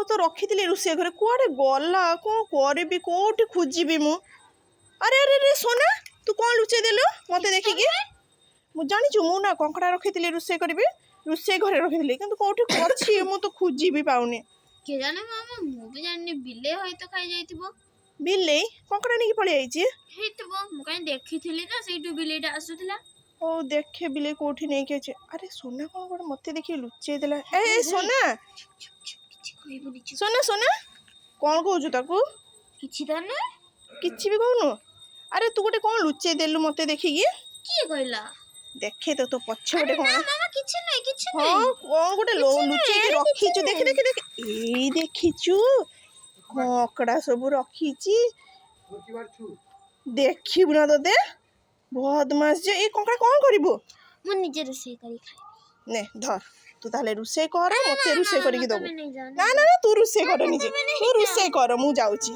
तो रखी रोषे घरे कुआड़े गला कौन करी कौटी खोजी मु अरे अरे अरे सोना तू कौन लुचे देलु मत देखिकी मुझे जानी मु ना कंकड़ा रखी रोषे करी रोषे घरे रखी कि कौटी अच्छी मु तो खोजी भी पाऊनी के जाने मामा मु भी जानी बिले होय तो खाई जाइतिबो बिले कंकड़ा नहीं पड़े आई हेतिबो मु काई देखिथिली ना सेठू बिलेटा आसुथिला ओ देखे बिले कोठी नहीं के अरे सोना कौन गोटे मत देखी लुचे देला ए सोना सोना सोना कौन कहू ताकू किछि तो ना किछि भी कहूनु अरे तू गोटे कौन लुचे देलु मत देखिकी किए कहला देखे तो पछ गोटे कौन मामा किछि नहीं हाँ कौन गोटे लुचे के रखीचु देखे देखे देखे ए देखीचु कंकड़ा सब रखीची देखिबु ना तोते बदमाश जे ए कंकड़ा कौन करिबो मु निजे रोषे करी खाई ने धर तू ताले रुसे कर मते रुसे करी दबो नहीं जाने ना ना तू रुसे कर निजे तू रुसे कर मु जाउची